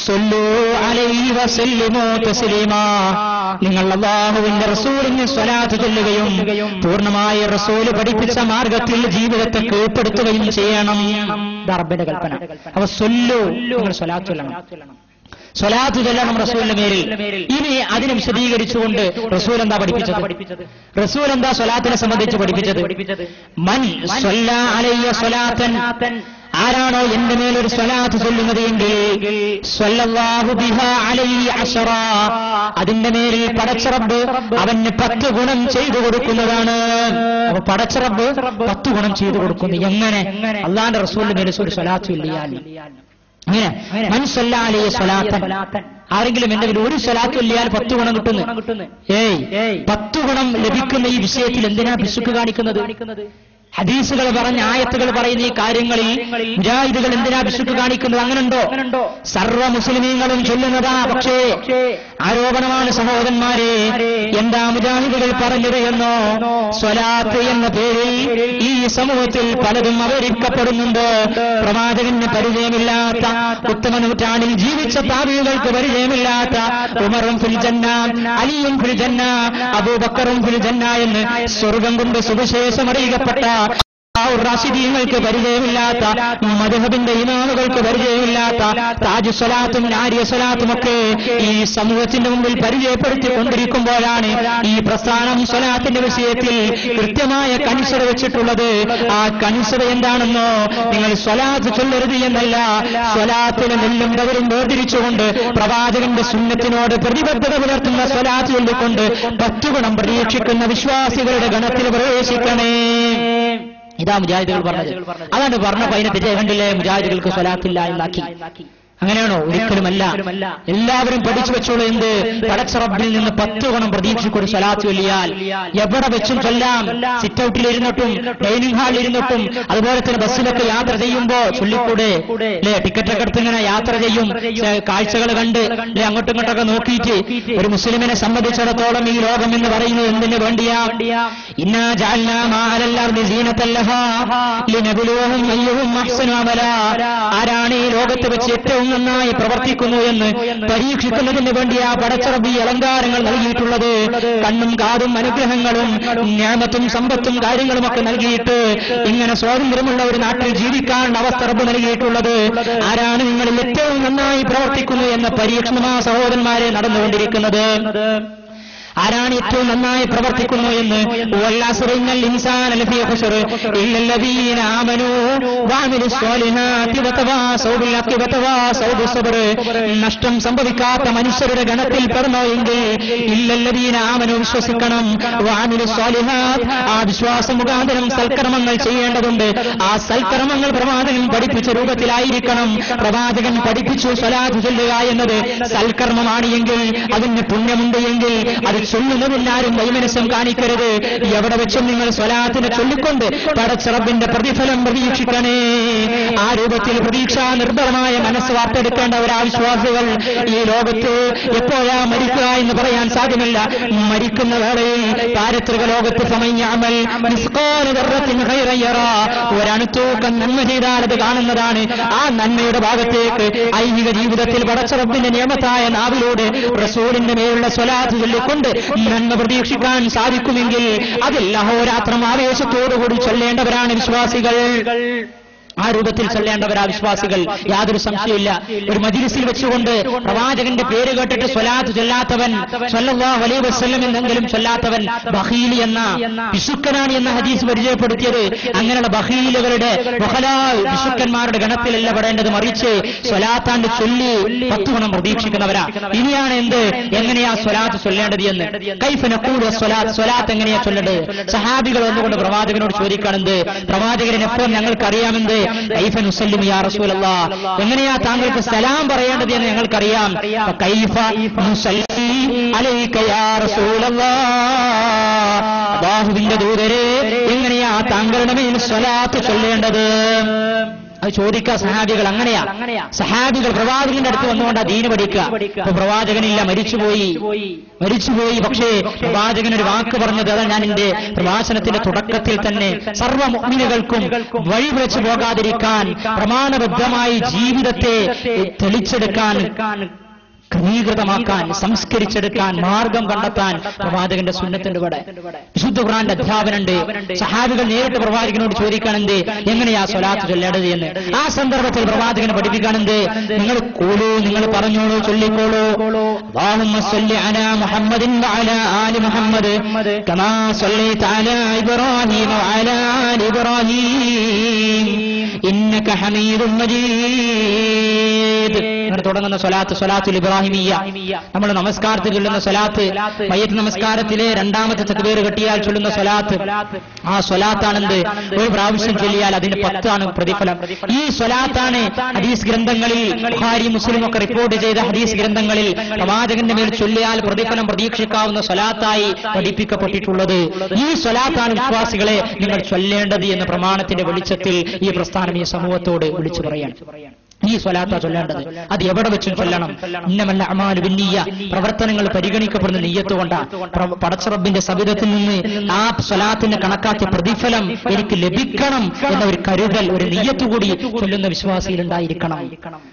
സ്വല്ലൂ അലൈഹി വസല്ലിമൂ തസ്ലീമാ. നിങ്ങൾ അല്ലാഹുവിന്റെ റസൂലിന് സ്വലാത്ത് ചൊല്ലുകയും പൂർണ്ണമായി റസൂൽ പഠിപ്പിച്ച മാർഗത്തിൽ ജീവിതത്തെ കീഴ്പ്പെടുത്തുകയും ചെയ്യണം. റബ്ബിന്റെ കൽപ്പന. അപ്പൊ സ്വല്ലൂ, നിങ്ങൾ സ്വലാത്ത് ചൊല്ലണം, സ്വലാത്ത് ചൊല്ലണം റസൂലിന്റെ മേലിൽ. ഇനി അതിനെ വിശദീകരിച്ചുകൊണ്ട് റസൂൽ എന്താ പഠിപ്പിച്ചത്? റസൂൽ എന്താ സ്വലാത്തിനെ സംബന്ധിച്ച് പഠിപ്പിച്ചത്? മൻ സ്വല്ലാ അലയ്യ സ്വലാത്തൻ, ആരാണോ എന്റെ മേലൊരു സ്വലാത്ത് ചൊല്ലുന്നത് എങ്കിൽ സ്വല്ലല്ലാഹു ബിഹാ അലൈഹി അശറ, അതിന്റെ മേലിൽ പടച്ചറബ് അവന് 10 ഗുണം ചെയ്തു കൊടുക്കുന്നതാണ്. അപ്പൊ പടച്ചറബ് 10 ഗുണം ചെയ്തു കൊടുക്കുന്നു. എങ്ങനെ? അല്ലാഹുവിന്റെ റസൂലിന്റെ മേൽ ഒരു സ്വലാത്ത് ചൊല്ലിയാൽ. അങ്ങനെ മൻ സ്വല്ലാ അലൈഹി സ്വലാത്തൻ, ആരെങ്കിലും എന്റെ മേൽ ഒരു സ്വലാത്ത് ചൊല്ലിയാൽ 10 ഗുണം കിട്ടുന്നു. 10 ഗുണം ലഭിക്കുന്ന ഈ വിഷയത്തിൽ എന്തിനാ പിശുക്ക് കാണിക്കുന്നത്? ഹദീസുകൾ പറഞ്ഞ, ആയത്തുകൾ പറയുന്ന ഈ കാര്യങ്ങളിൽ മുജാഹിദുകൾ എന്തിനാ പിശുക്ക് കാണിക്കുന്നത്? അങ്ങനുണ്ടോ? സർവ്വ മുസ്ലിമീങ്ങളും ചൊല്ലുന്നതാ. പക്ഷേ ആരോപണമാണ് സഹോദരന്മാരെ. എന്താ മുജാഹിദുകൾ പറഞ്ഞത് എന്നോ? സ്വലാത്ത് എന്ന പേരിൽ ഈ സമൂഹത്തിൽ പലതും അവതരിക്കപ്പെടുന്നുണ്ട്. പ്രവാചകന് പരിചയമില്ലാത്ത, ഉത്തമ നൂറ്റാണ്ടിൽ ജീവിച്ച താബിഈകൾക്ക് പരിചയമില്ലാത്ത ഉമറും ഫിൽ ജന്ന, അലിയും ഫിൽ ജന്ന, അബൂബക്കറും ഫിൽ ജന്ന എന്ന് സ്വർഗം കൊണ്ട് സുവിശേഷം അറിയിക്കപ്പെട്ട റാഷിദീങ്ങൾക്ക് പരിചയമില്ലാത്ത, മദ്ഹബിന്റെ ഇമാമുകൾക്ക് പരിചയമില്ലാത്ത താജ് സ്വലാത്തും നാരിയ സ്വലാത്തുമൊക്കെ ഈ സമൂഹത്തിന്റെ മുമ്പിൽ പരിചയപ്പെടുത്തിക്കൊണ്ടിരിക്കുമ്പോഴാണ് ഈ പ്രസ്ഥാനം സ്വലാത്തിന്റെ വിഷയത്തിൽ കൃത്യമായ കണിശത വെച്ചിട്ടുള്ളത്. ആ കണിശത എന്താണെന്നോ? നിങ്ങൾ സ്വലാത്ത് ചൊല്ലരുത് എന്നല്ല, സ്വലാത്തിന് നെല്ലും തവരും വേർതിരിച്ചുകൊണ്ട് പ്രവാചകന്റെ സുന്നത്തിനോട് പ്രതിബദ്ധത പുലർത്തുന്ന സ്വലാത്ത് ചൊല്ലിക്കൊണ്ട് 10 ഗുണം പ്രതീക്ഷിക്കുന്ന വിശ്വാസികളുടെ ഗണത്തിൽ പ്രവേശിക്കണേ. ഇതാ മുജാഹിദുകൾ പറഞ്ഞത്. അതാണ് പറഞ്ഞപ്പോ അതിനെ തെറ്റേ കണ്ടില്ലേ? മുജാഹിദുകൾക്ക് സ്വലാത്തില്ല എന്നാക്കി. അങ്ങനെയാണോ? ഒരിക്കലുമല്ല. എല്ലാവരും പഠിച്ചു വെച്ചോളൂ. എന്ത്? പടച്ച റബ്ബിൽ നിന്ന് 10 ഗുണം പ്രതീക്ഷിക്കൊരു സ്വലാത്ത് ചൊല്ലിയാൽ എവിടെ വെച്ചും ചൊല്ലാം. സിറ്റ് ഔട്ടിൽ ഇരുന്നിട്ടും ഡൈനിങ് ഹാളിൽ ഇരുന്നിട്ടും അതുപോലെ തന്നെ ബസ്സിലൊക്കെ യാത്ര ചെയ്യുമ്പോ ചൊല്ലിക്കൂടെ? അല്ലെ, ടിക്കറ്റൊക്കെ എടുത്ത് ഇങ്ങനെ യാത്ര ചെയ്യും, കാഴ്ചകൾ കണ്ട് അല്ലെ അങ്ങോട്ടും ഇങ്ങോട്ടൊക്കെ നോക്കിയിട്ട്. ഒരു മുസ്ലിമിനെ സംബന്ധിച്ചിടത്തോളം ഈ ലോകം എന്ന് പറയുന്നത് എന്തിനു വേണ്ടിയാ? ഇന്നാ ജഅൽനാ മാ അലൽ അർദി സീനത്തൻ ലഹാ ലിനബ്ലുവഹും അയ്യുഹും അഹ്സനു അമലാ. ആരാണ് ഈ ലോകത്ത് വെച്ച് ഏറ്റവും നന്നായി പ്രവർത്തിക്കുന്നു എന്ന് പരീക്ഷിക്കുന്നതിന് വേണ്ടി ആ പടച്ചറബ് ഈ അലങ്കാരങ്ങൾ നൽകിയിട്ടുള്ളത്. കണ്ണും കാതും അനുഗ്രഹങ്ങളും നിഅമത്തും സമ്പത്തും കാര്യങ്ങളുമൊക്കെ നൽകിയിട്ട് ഇങ്ങനെ സ്വാതന്ത്ര്യമുള്ള ഒരു നാട്ടിൽ ജീവിക്കാനുള്ള അവസ്ഥ റബ്ബ് നൽകിയിട്ടുള്ളത്. ആരാണ് നിങ്ങളിൽ ഏറ്റവും നന്നായി പ്രവർത്തിക്കുന്നു എന്ന പരീക്ഷണമാ സഹോദരന്മാരെ നടന്നുകൊണ്ടിരിക്കുന്നത്. ആരാണ് ഏറ്റവും നന്നായി പ്രവർത്തിക്കുന്നു എന്ന്? നഷ്ടം സംഭവിക്കാത്ത മനുഷ്യരുടെ ഗണത്തിൽ പെടുന്നോ എങ്കിൽ ഇല്ലല്ലദീന ആമനു, വിശ്വസിക്കണം, വഅമിലു സ്വാലിഹാത്ത്, ആ വിശ്വാസം മുഖാന്തരം സൽക്കർമ്മങ്ങൾ ചെയ്യേണ്ടതുണ്ട്. ആ സൽക്കർമ്മങ്ങൾ പ്രവാചകൻ പഠിപ്പിച്ച രൂപത്തിലായിരിക്കണം. പ്രവാചകൻ പഠിപ്പിച്ചു സ്വലാത്ത് ചൊല്ലുക എന്നത് സൽക്കർമ്മമാണ് എങ്കിൽ, അതിന് പുണ്യമുണ്ട് എങ്കിൽ അത് ചൊല്ലുന്നതിനാരും വൈമനസ്യം കാണിക്കരുത്. എവിടെ വെച്ചും നിങ്ങൾ സ്വലാത്തിനെ ചൊല്ലിക്കൊണ്ട് പടച്ച റബ്ബിന്റെ പ്രതിഫലം പ്രതീക്ഷിക്കണേ. ആ രൂപത്തിൽ പ്രതീക്ഷാ നിർഭരമായ മനസ്സ് വാർത്തെടുക്കേണ്ടവരാ വിശ്വാസികൾ. ഈ ലോകത്ത് എപ്പോഴാ മരിക്കുക എന്ന് പറയാൻ സാധ്യമല്ല. മരിക്കുന്ന വേളയിൽ പാരിത്രിക ലോകത്ത് ഫമയ്യഅമൽ മിസ്ഖാല ദർറത്തിൻ ഖൈറൻ യറാ, ഒരണുത്തൂക്കം നന്മ ചെയ്താൽ അത് കാണുന്നതാണ്. ആ നന്മയുടെ ഭാഗത്തേക്ക് ഐഹിക ജീവിതത്തിൽ പടച്ച റബ്ബിന്റെ നിയമത്തായ നാവിലൂടെ റസൂലിന്റെ മേലുള്ള സ്വലാത്ത് ചൊല്ലിക്കൊണ്ട് നന്മ പ്രതീക്ഷിക്കാൻ സാധിക്കുമെങ്കിൽ അതിൽ അഹോരാത്രം ആവേശത്തോടുകൂടി ചൊല്ലേണ്ടവരാണ് വിശ്വാസികൾ. ആ രൂപത്തിൽ ചൊല്ലേണ്ടവരാ വിശ്വാസികൾ, യാതൊരു സംശയമില്ല. ഒരു മജ്‌ലിസിൽ വെച്ചുകൊണ്ട് പ്രവാചകന്റെ പേര് കേട്ടിട്ട് സ്വലാത്ത് ചൊല്ലാത്തവൻ, സ്വല്ലല്ലാഹു അലൈഹി വസല്ലം എന്നെങ്കിലും ചൊല്ലാത്തവൻ ബഖീലി എന്ന പിശുക്കനാണ് എന്ന ഹദീസ് പരിചയപ്പെടുത്തിയത്. അങ്ങനെയുള്ള ബഖീലുകളുടെ പിശുക്കന്മാരുടെ ഗണത്തിലല്ല പെടേണ്ടത്, മറിച്ച് സ്വലാത്താണ്ട് ചൊല്ലി 10 ഗുണം പ്രതീക്ഷിക്കുന്നവരാ. ഇനിയാണ് എന്ത്, എങ്ങനെയാ സ്വലാത്ത് ചൊല്ലേണ്ടത് എന്ന്. കൈഫ നഖൂലു സ്വലാത്ത്, സ്വലാത്ത് എങ്ങനെയാ ചൊല്ലേണ്ടത്? സഹാബികൾ വന്നുകൊണ്ട് പ്രവാചകനോട് ചോദിക്കാണെന്ത്, പ്രവാചകനെ എപ്പോൾ ഞങ്ങൾക്കറിയാമെന്ത്, കൈഫ നുസല്ലിമു യാ റസൂലല്ലാഹ്, എങ്ങനെയാ താങ്കൾക്ക് സലാം പറയേണ്ടത് എന്ന് ഞങ്ങൾക്കറിയാം. കൈഫ നുസല്ലി അലൈക യാ റസൂലല്ലാഹ്, അല്ലാഹുവിന്റെ ദൂതരെ എങ്ങനെയാ താങ്കളുടെ മേൽ സ്വലാത്ത് ചൊല്ലേണ്ടത്? അത് ചോദിക്കുക സഹാബികൾ. അങ്ങനെയാ സഹാബികൾ പ്രവാചകന്റെ അടുത്ത് വന്നുകൊണ്ട് ആ ദീന് പഠിക്കുക. അപ്പൊ പ്രവാചകനില്ല, മരിച്ചുപോയി. പക്ഷേ പ്രവാചകൻ ഒരു വാക്ക് പറഞ്ഞത്, അതാണ് ഞാൻ എന്റെ പ്രഭാഷണത്തിന്റെ തുടക്കത്തിൽ തന്നെ, സർവ്വ മുഅ്മിനുകൾക്കും വഴിപിഴച്ചു പോകാതിരിക്കാൻ, പ്രമാണബദ്ധമായി ജീവിതത്തെ തെളിച്ചെടുക്കാൻ, ക്രമീകൃതമാക്കാൻ, സംസ്കരിച്ചെടുക്കാൻ, മാർഗം കണ്ടെത്താൻ പ്രവാചകന്റെ സുന്നത്തിന്റെ ഇവിടെ വിശുദ്ധ ഖുർആന്റെ അധ്യാപനമുണ്ട്. സഹാബികൾ നേരിട്ട് പ്രവാചകനോട് ചോദിക്കാനെന്ത്, എങ്ങനെയാ സ്വലാത്ത് ചൊല്ലേണ്ടത് എന്ന്. ആ സന്ദർഭത്തിൽ പ്രവാചകനെ പഠിപ്പിക്കാനെന്ത്, നിങ്ങൾ പറഞ്ഞോളൂ, ചൊല്ലിക്കോളൂ. അല്ലാഹുമ്മ സ്വല്ലി അലാ മുഹമ്മദിൻ വഅലാ ആലി മുഹമ്മദ് കമാ സ്വല്ലൈത അലാ ഇബ്രാഹീമ വഅലാ ആലി ഇബ്രാഹീം ഇന്നക ഹമീദും മജീദ്. അങ്ങനെ തുടങ്ങുന്ന സ്വലാത്തുൽ ഇബ്രാഹിമിയ്യ, നമ്മൾ നമസ്കാരത്തിൽ ചൊല്ലുന്ന സ്വലാത്ത്, മയ്യത്ത് നമസ്കാരത്തിലെ രണ്ടാമത്തെ തക്ബീർ കെട്ടിയാൽ ചൊല്ലുന്ന സ്വലാത്ത്, ആ സ്വലാത്താണെന്ത്, ഒരു പ്രാവശ്യം ചൊല്ലിയാൽ അതിന് 10 ആണ് പ്രതിഫലം. ഈ സ്വലാത്താണ് ഹദീസ് ഗ്രന്ഥങ്ങളിൽ, ബുഖാരി മുസ്ലിം ഒക്കെ റിപ്പോർട്ട് ചെയ്ത ഹദീസ് ഗ്രന്ഥങ്ങളിൽ പ്രവാചകന്റെ മേൽ ചൊല്ലിയാൽ പ്രതിഫലം പ്രതീക്ഷിക്കാവുന്ന സ്വലാത്തായി പഠിപ്പിക്കപ്പെട്ടിട്ടുള്ളത്. ഈ സ്വലാത്താണ് വിശ്വാസികളെ നിങ്ങൾ ചൊല്ലേണ്ടത് എന്ന പ്രമാണത്തിന്റെ വെളിച്ചത്തിൽ ഈ പ്രസ്ഥാനം ഈ സമൂഹത്തോട് വിളിച്ചു പറയാണ്. ഈ സ്വലാത്ത ചൊല്ലേണ്ടത്. അത് എവിടെ വെച്ചും ചൊല്ലണം. ഇന്നമൽ അഅ്മാലു ബിന്നിയ്യ, പ്രവർത്തനങ്ങൾ പരിഗണിക്കപ്പെടുന്ന നിയ്യത്ത് കൊണ്ടാണ്. പടച്ച റബ്ബിന്റെ സബിതത്തിൽ നിന്ന് ആ സ്വലാത്തിന്റെ കണക്കാക്കിയ പ്രതിഫലം എനിക്ക് ലഭിക്കണം എന്ന ഒരു കരുതൽ, ഒരു നിയ്യത്ത് കൂടി ചൊല്ലുന്ന വിശ്വാസിയിൽ ഉണ്ടായിരിക്കണം.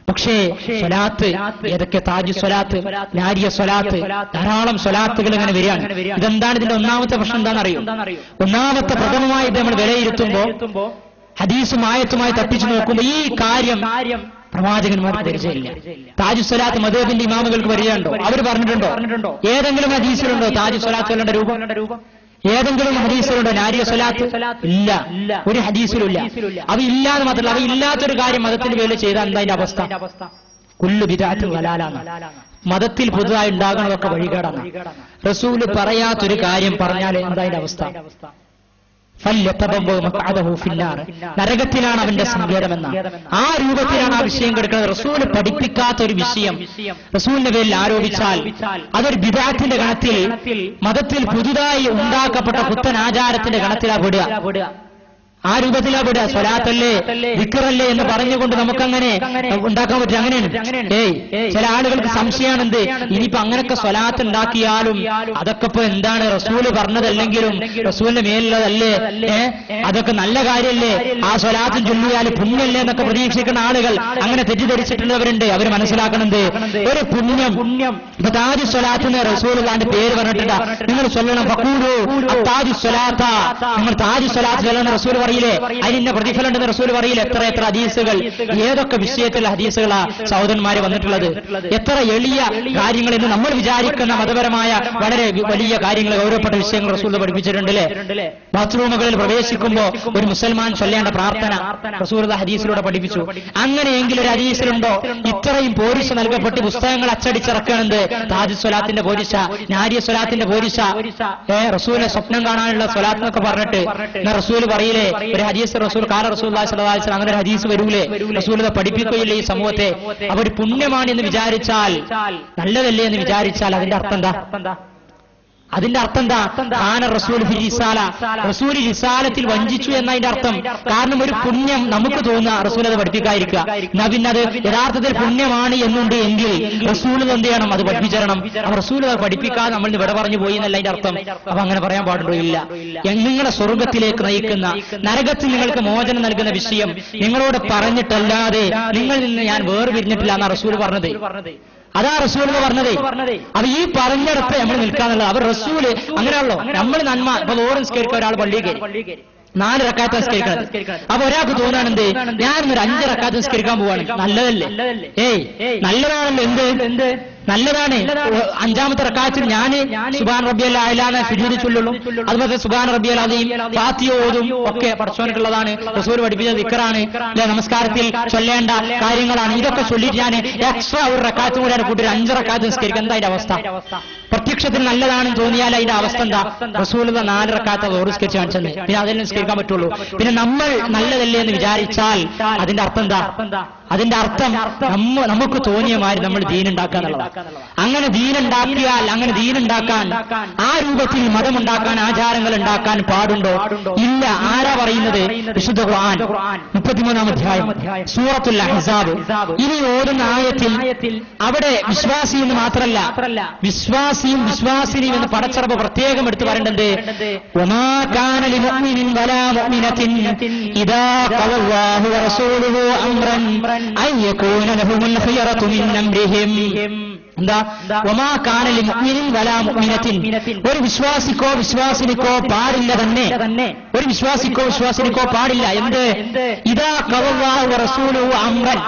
പക്ഷേ സ്വലാത്ത് ഏതൊക്കെ, താജ് സ്വലാത്ത്, നാരിയ സ്വലാത്ത്, ധാരാളം സ്വലാത്തുകൾ ഇങ്ങനെ വരികയാണ്. ഇതെന്താണ് ഇതിന്റെ ഒന്നാമത്തെ പ്രശ്നം എന്താണെന്നറിയോ? ഒന്നാമത്തെ പ്രഥമമായി ഇത് നമ്മൾ വിലയിരുത്തുമ്പോ, ഹദീസും ആയത്തുമായി തപ്പിച്ചു നോക്കുമ്പോ ഈ കാര്യം പ്രവാചകന്മാർക്ക് പരിചയമില്ല. താജ് സ്വലാത്ത് മദ്ഹബിന്റെ ഇമാമുകൾക്ക് പരിചയമുണ്ടോ? അവർ പറഞ്ഞിട്ടുണ്ടോ? ഏതെങ്കിലും ഹദീസിലുണ്ടോ താജ് സ്വലാത്ത് ചൊല്ലേണ്ട രൂപം? ഏതെങ്കിലും ഹദീസിലുണ്ടോ നാരിയ സ്വലാത്ത്? ഇല്ല, ഒരു ഹദീസിലുമില്ല. അവ ഇല്ലാന്ന് മാത്രമല്ല, അവ ഇല്ലാത്തൊരു കാര്യം മതത്തിന്റെ പേരിൽ ചെയ്താൽ എന്താ അതിന്റെ അവസ്ഥ? കുല്ലു ബിദ്അത്തുൻ ദലാലാണ്. മതത്തിൽ പുതുതായി ഉണ്ടാകണതൊക്കെ വഴികേടാണ്. റസൂല് പറയാത്തൊരു കാര്യം പറഞ്ഞാൽ എന്താ അതിന്റെ അവസ്ഥ? നരകത്തിലാണ് അവന്റെ സങ്കേതമെന്ന ആ രൂപത്തിലാണ് ആ വിഷയം കിടക്കുന്നത്. റസൂൽ പഠിപ്പിക്കാത്ത ഒരു വിഷയം റസൂലിന്റെ പേരിൽ ആരോപിച്ചാൽ അതൊരു ബിദ്അത്തിന്റെ ഗണത്തിൽ, മതത്തിൽ പുതുതായി ഉണ്ടാക്കപ്പെട്ട പുത്തൻ ആചാരത്തിന്റെ ഗണത്തിലാ പെടുക. ആ രൂപത്തിലാ പെടുക. സ്വലാത്തല്ലേ, ദിക്റല്ലേ എന്ന് പറഞ്ഞുകൊണ്ട് നമുക്കങ്ങനെ ഉണ്ടാക്കാൻ പറ്റും. അങ്ങനെയാണ്. ചില ആളുകൾക്ക് സംശയമാണ്, എന്ത് ഇനിയിപ്പോ അങ്ങനെയൊക്കെ സ്വലാത്ത് ഉണ്ടാക്കിയാലും അതൊക്കെ ഇപ്പൊ എന്താണ്, റസൂല് പറഞ്ഞതല്ലെങ്കിലും റസൂലിന്റെ മേലുള്ളതല്ലേ, അതൊക്കെ നല്ല കാര്യമല്ലേ, ആ സ്വലാത്തും ചൊല്ലിയാൽ പുണ്യല്ലേ എന്നൊക്കെ പ്രതീക്ഷിക്കുന്ന ആളുകൾ അങ്ങനെ തെറ്റിദ്ധരിച്ചിട്ടുള്ളവരുണ്ട്. അവർ മനസ്സിലാക്കണത് ഒരു പുണ്യം. ഇപ്പൊ താജ് സ്വലാത്തിന് റസൂലുള്ളാന്റെ പേര് പറഞ്ഞിട്ടില്ല, നിങ്ങൾ ചൊല്ലണം ഫഖൂലു താജ് സ്വലാത്ത, നിങ്ങൾ താജ് സ്വലാത്ത് ചൊല്ലണം റസൂൽ പറയില്ലേ, അതിന്റെ പ്രതിഫലം ഉണ്ടെന്ന് റസൂൽ പറയില്ല. എത്ര എത്ര ഹദീസുകൾ, ഏതൊക്കെ വിഷയത്തിൽ ഹദീസുകളാ സഹോദരന്മാര് വന്നിട്ടുള്ളത്. എത്ര എളിയ കാര്യങ്ങൾ എന്ന് നമ്മൾ വിചാരിക്കുന്ന മതപരമായ വളരെ വലിയ കാര്യങ്ങൾ, ഗൗരവപ്പെട്ട വിഷയങ്ങൾ റസൂൽ പഠിപ്പിച്ചിട്ടുണ്ട്. ബാത്റൂമുകളിൽ പ്രവേശിക്കുമ്പോൾ ഒരു മുസൽമാൻ ചൊല്ലേണ്ട പ്രാർത്ഥന റസൂൽ ഹദീസിലൂടെ പഠിപ്പിച്ചു. അങ്ങനെയെങ്കിൽ ഒരു ഹദീസിലുണ്ടോ ഇത്രയും പോരിശ നൽകപ്പെട്ട് പുസ്തകങ്ങൾ അച്ചടിച്ചിറക്കണത്? താജ് സ്വലാത്തിന്റെ പോരിശ, നാരിയ സ്വലാത്തിന്റെ പോരിശ, റസൂലിനെ സ്വപ്നം കാണാനുള്ള സ്വലാത്ത് എന്നൊക്കെ പറഞ്ഞിട്ട് റസൂൽ പറയില്ലേ ഒരു ഹദീസ്, റസൂൽ കാല റസൂലുള്ളാഹി സ്വല്ലല്ലാഹു അലൈഹി വസല്ലം, അങ്ങനെ ഒരു ഹദീസ് വരൂലേ? റസൂൽ പഠിപ്പിക്കുകയില്ലേ ഈ സമൂഹത്തെ? അവർ പുണ്യമാണ് എന്ന് വിചാരിച്ചാൽ, നല്ലതല്ലേ എന്ന് വിചാരിച്ചാൽ അതിന്റെ അർത്ഥം എന്താ? അതിന്റെ അർത്ഥം എന്താ? ഖാന റസൂൽ ഫി റിസാല, റസൂൽ റിസാലത്തിൽ വഞ്ചിച്ചു എന്നതിന്റെ അർത്ഥം. കാരണം ഒരു പുണ്യം നമുക്ക് തോന്നുക റസൂൽ അത് പഠിപ്പിക്കാതിരിക്കുക, എന്നാ പിന്നെ അത് യഥാർത്ഥത്തിൽ പുണ്യമാണ് എന്നുണ്ട് എങ്കിൽ റസൂൽ എന്ത് ചെയ്യണം? അത് പഠിപ്പിച്ചരണം. റസൂൽ അത് പഠിപ്പിക്കാതെ നമ്മൾ ഇവിടെ പറഞ്ഞു പോയി എന്നല്ല അതിന്റെ അർത്ഥം. അപ്പൊ അങ്ങനെ പറയാൻ പാടുണ്ടോ? ഇല്ല. നിങ്ങളെ സ്വർഗത്തിലേക്ക് നയിക്കുന്ന, നരകത്തിൽ നിങ്ങൾക്ക് മോചനം നൽകുന്ന വിഷയം നിങ്ങളോട് പറഞ്ഞിട്ടല്ലാതെ നിങ്ങളിൽ നിന്ന് ഞാൻ വേർപിരിഞ്ഞിട്ടില്ല എന്നാ റസൂൽ പറഞ്ഞത്. അതാ റസൂൽ എന്ന് പറഞ്ഞത്. അപ്പൊ ഈ പറഞ്ഞിടത്ത് നമ്മൾ നിൽക്കാന്നുള്ളത്. അവർ റസൂല് അങ്ങനെയാണല്ലോ. നമ്മൾ നന്മ, ഇപ്പൊ ലോഡ് നിസ്കരിക്കുക, ഒരാൾ പള്ളിയിൽ കയറി 4 റക്അത്ത് നിസ്കരിക്കണം. അപ്പൊ ഒരാൾക്ക് തോന്നാണെന്ത്, ഞാനൊരു 5 റക്അത്ത് നിസ്കരിക്കാൻ പോവാണ്. നല്ലതല്ലേ? നല്ലതാണല്ലോ. എന്ത് നല്ലതാണ്? 5ാമത്തെ റക്അത്തിൽ ഞാൻ സുബ്ഹാന റബ്ബിയൽ അഅ്ലാ സുജൂദ് ചൊല്ലുള്ളൂ, അതുപോലെ സുബ്ഹാന റബ്ബിയൽ അദീം, ഫാത്തിഹ ഓതും ഒക്കെ പടച്ചോനുള്ളതാണ്. റസൂൽ പഠിപ്പിച്ച ദിക്റാണ്, നമസ്കാരത്തിൽ ചൊല്ലേണ്ട കാര്യങ്ങളാണ്. ഇതൊക്കെ ചൊല്ലിയിട്ട് ഞാൻ എക്സ്ട്രാ ഒരു റക്അത്ത് കൂടിയാണ് കൂട്ടി 5 റക്അത്ത് നിസ്കരിക്കുക. എന്താ അതിന്റെ അവസ്ഥ? പ്രത്യക്ഷത്തിൽ നല്ലതാണെന്ന് തോന്നിയാൽ അതിന്റെ അവസ്ഥ എന്താ? റസൂലുള്ളാഹി 4 റക്അത്ത് നിസ്കരിച്ച് കാണിച്ചത്, പിന്നെ അതിൽ നിസ്കരിക്കാൻ പറ്റുള്ളൂ. പിന്നെ നമ്മൾ നല്ലതല്ലേ എന്ന് വിചാരിച്ചാൽ അതിന്റെ അർത്ഥം എന്താ? അതിന്റെ അർത്ഥം നമുക്ക് തോന്നിയ മാതിരി നമ്മൾ ദീനുണ്ടാക്കുക എന്നുള്ളതാണ്. അങ്ങനെ ദീനുണ്ടാക്കിയാൽ, അങ്ങനെ ദീനുണ്ടാക്കാൻ, ആ രൂപത്തിൽ മതമുണ്ടാക്കാൻ, ആചാരങ്ങൾ ഉണ്ടാക്കാൻ പാടുണ്ടോ? ഇല്ല. ആരാ പറയുന്നത്? വിശുദ്ധ ഖുർആൻ 33-ാം അധ്യായം സൂറത്തുൽ അഹ്സാബ്. ഇനി ഓടുന്ന ആയത്തിൽ അവിടെ വിശ്വാസി എന്ന് മാത്രമല്ല, വിശ്വാസിയും വിശ്വാസിനിയും എന്ന് പടച്ചറബ് പ്രത്യേകം എടുത്തു പറയേണ്ടത്, വമാ കാന ലിമുഅ്മിനിൻ വലാ മുഅ്മിനത്തിൻ ഇദാ ഖളല്ലാഹു വറസൂലുഹു അംറൻ അൻ യകൂന ലഹുൽ ഖിയറതു മിൻ അംരിഹിം. എന്താ? വമാ കാന ലിമുഅ്മിനിൻ വലാ മുഅ്മിനത്തിൻ, ഒരു വിശ്വാസിക്കോ വിശ്വാസിനിക്കോ പാടില്ല തന്നെ, ഒരു വിശ്വാസിക്കോ വിശ്വാസിനിക്കോ പാടില്ല. എന്ത്? ഇദാ ഖളല്ലാഹു വറസൂലുഹു അംറൻ,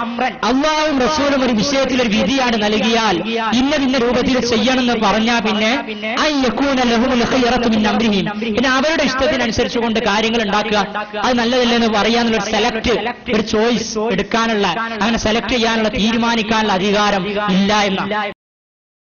അല്ലാഹുവും റസൂലും ഒരു വിഷയത്തിൽ ഒരു വിധിയാണ് നൽകിയാൽ ഇന്ന രൂപത്തിൽ ചെയ്യണമെന്ന് പറഞ്ഞാൽ പിന്നെ അൻ യകൂന ലഹുൽ ഖിയറതു മിൻ അംരിഹിം, പിന്നെ അവരുടെ ഇഷ്ടത്തിനനുസരിച്ച് കൊണ്ട് കാര്യങ്ങൾ ഉണ്ടാക്കുക, അത് നല്ലതല്ലെന്ന് പറയാനുള്ള ഒരു സെലക്ട്, ഒരു ചോയ്സ് എടുക്കാനുള്ള, അങ്ങനെ സെലക്ട് ചെയ്യാനുള്ള, തീരുമാനിക്കാനുള്ള അധികാരം ഇല്ല എന്നാണ്.